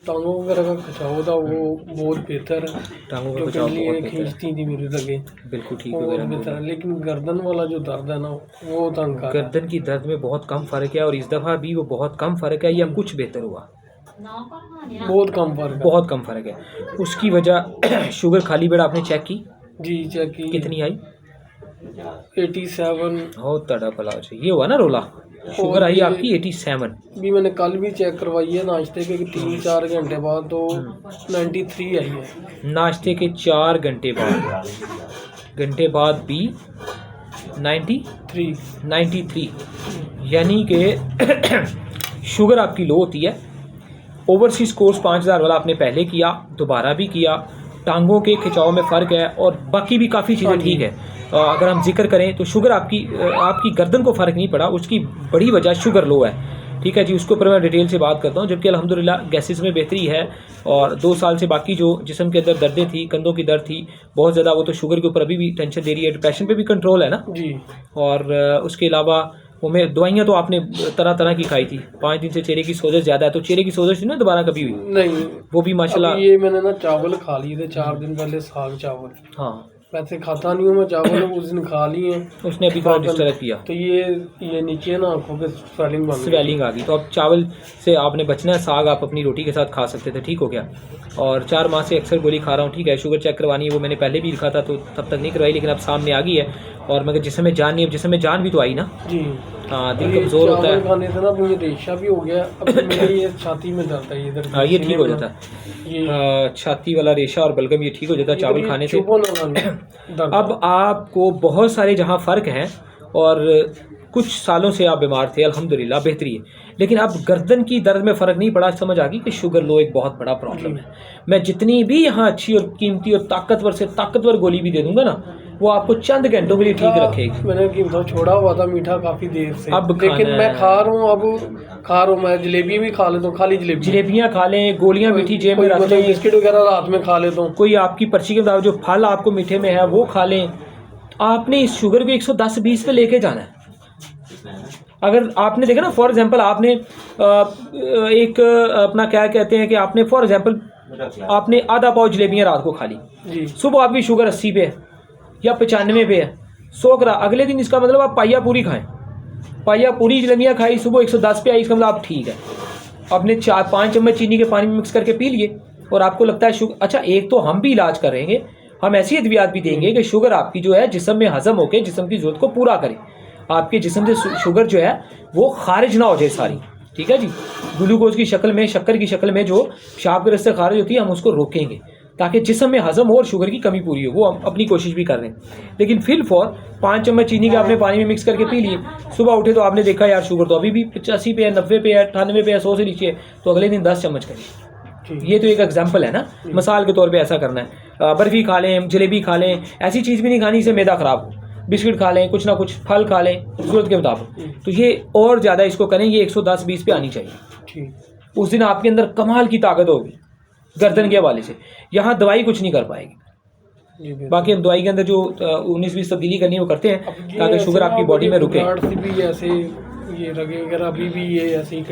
टांगों वगैरह का खिंचाव था वो बहुत बेहतर है। टांगों का जो खिंचाव पहले बहुत ये बेहतर है, खींचती थी मेरे लगे बिल्कुल ठीक वो हो बहुत गया बेहतर है, अल्हम्दुलिल्लाह। लेकिन गर्दन वाला जो दर्द है ना वो तंग कर रहा है। गर्दन की दर्द में बहुत कम फ़र्क है और इस दफ़ा भी वो बहुत कम फ़र्क है या कुछ बेहतर हुआ? बहुत कम फर्क है। बहुत कम फ़र्क है। उसकी वजह शुगर खाली पेट आपने चेक की? जी चेक की। कितनी आई? 87। बहुत तड़ा पला ये हुआ ना रोला, शुगर आई ये आपकी 87। भी मैंने कल भी चेक करवाई है नाश्ते के 3-4 घंटे बाद, तो 93 आई है। नाश्ते के 4 घंटे बाद भी 93, यानी कि शुगर आपकी लो होती है। ओवरसीज कोर्स 5000 वाला आपने पहले किया, दोबारा भी किया, टांगों के खिंचाव में फ़र्क है और बाकी भी काफ़ी चीज़ें ठीक है। अगर हम जिक्र करें तो शुगर आपकी गर्दन को फ़र्क नहीं पड़ा, उसकी बड़ी वजह शुगर लो है, ठीक है जी। उसके ऊपर मैं डिटेल से बात करता हूँ। जबकि अल्हम्दुलिल्लाह गैसेस में बेहतरी है और 2 साल से बाकी जो जिस्म के अंदर दर्दें थी, कंधों की दर्द थी बहुत ज़्यादा, वो तो शुगर के ऊपर अभी भी टेंशन दे रही है। डिप्रेशन पे भी कंट्रोल है ना जी। और उसके अलावा वो मैं दवाइयाँ तो आपने तरह तरह की खाई थी। 5 दिन से चेहरे की सोजश ज़्यादा है, तो चेहरे की सोजश थी ना दोबारा कभी हुई? नहीं, वो भी माशाल्लाह। ये मैंने ना चावल खा लिए थे 4 दिन पहले, साग चावल। हाँ, वैसे खाता नहीं हूँ मैं चावल, उस दिन खा लिए हैं। उसने अभी थोड़ा डिस्टर्ब किया, तो ये नीचे ना आंखों पे स्वेलिंग आ गई। तो अब चावल से आपने बचना है, साग आप अपनी रोटी के साथ खा सकते थे, ठीक हो गया। और 4 माह से अक्सर गोली खा रहा हूँ, ठीक है। शुगर चेक करवानी है, वो मैंने पहले भी लिखा था तो तब तक नहीं करवाई, लेकिन अब सामने आ गई है। और मगर जिसम में जान नहीं, अब जिसम में जान भी तो आई ना जी। हाँ, दिल कमज़ोर होता है। खाने से ना मुझे रेशा भी हो गया, अब मेरे ये छाती में दर्द है इधर। हाँ, ये ठीक हो जाता है, छाती वाला रेशा और बलगम ये ठीक हो जाता है चावल खाने से। अब आपको बहुत सारे जहाँ फ़र्क हैं और कुछ सालों से आप बीमार थे, अल्हम्दुलिल्लाह बेहतरी है, लेकिन अब गर्दन की दर्द में फ़र्क नहीं पड़ा। समझ आ गई कि शुगर लो एक बहुत बड़ा प्रॉब्लम है। मैं जितनी भी यहाँ अच्छी और कीमती और ताकतवर से ताकतवर गोली भी दे दूंगा ना, वो आपको चंद घंटों के लिए ठीक रखेगी। मैंने कीमत छोड़ा हुआ था मीठा काफ़ी देर से, अब लेकिन मैं खा रहा हूँ, मैं जलेबी भी खा लेता हूँ, खाली जलेबियाँ खा लें, गोलियाँ मीठी जेब में रख लें, बिस्किट वगैरह रात में खा लेता हूँ। कोई आपकी पर्ची के मुताबिक जो फल आपको मीठे में है वो खा लें। आपने इस शुगर को 110-20 पे लेके जाना है। अगर आपने देखा ना, फॉर एग्जांपल आपने एक अपना क्या कहते हैं कि आपने फॉर एग्जांपल आपने आधा पाव जलेबियाँ रात को खा ली, सुबह आपकी शुगर 80 पे है या 95 पे है, 100 ग्राम, अगले दिन इसका मतलब आप पाइया पूरी खाएं, पाइया पूरी जलेबियाँ खाई, सुबह 110 पे आई, इसका मतलब आप ठीक है। आपने 4-5 चम्मच चीनी के पानी में मिक्स करके पी लिए और आपको लगता है शुगर। अच्छा, एक तो हम भी इलाज करेंगे, हम ऐसी अद्वियात भी देंगे कि शुगर आपकी जो है जिस्म में हजम होकर जिस्म की ज़रूरत को पूरा करे, आपके जिस्म से शुगर जो है वो खारिज ना हो जाए सारी, ठीक है जी। ग्लूकोज की शक्ल में, शक्कर की शक्ल में जो पेशाब के रास्ते खारिज होती है, हम उसको रोकेंगे ताकि जिस्म में हजम हो और शुगर की कमी पूरी हो। वो हम अपनी कोशिश भी कर रहे हैं। लेकिन फिल फॉर 5 चम्मच चीनी का आपने पानी में मिक्स करके पी लिए, सुबह उठे तो आपने देखा यार शुगर तो अभी भी 85 पे है, 90 पे है, 98 पे है, 100 से नीचे है, तो अगले दिन 10 चम्मच करिए। ये तो एक एग्जाम्पल है ना, मिसाल के तौर पे ऐसा करना है। बर्फ़ी खा लें, जलेबी खा लें, ऐसी चीज़ भी नहीं खानी जिससे मैदा ख़राब हो। बिस्किट खा लें, कुछ ना कुछ फल खा लें ज़रूरत के मुताबिक। तो ये और ज़्यादा इसको करें, ये 110-20 पे आनी चाहिए। उस दिन आपके अंदर कमाल की ताकत होगी गर्दन के हवाले से। यहाँ दवाई कुछ नहीं कर पाएगी। बाकी हम दवाई के अंदर जो 19-20 तब्दीली करनी है वो करते हैं ताकि शुगर आपकी बॉडी में रुके। भी ऐसे ये रगे वगैरह अभी भी ये ऐसे ही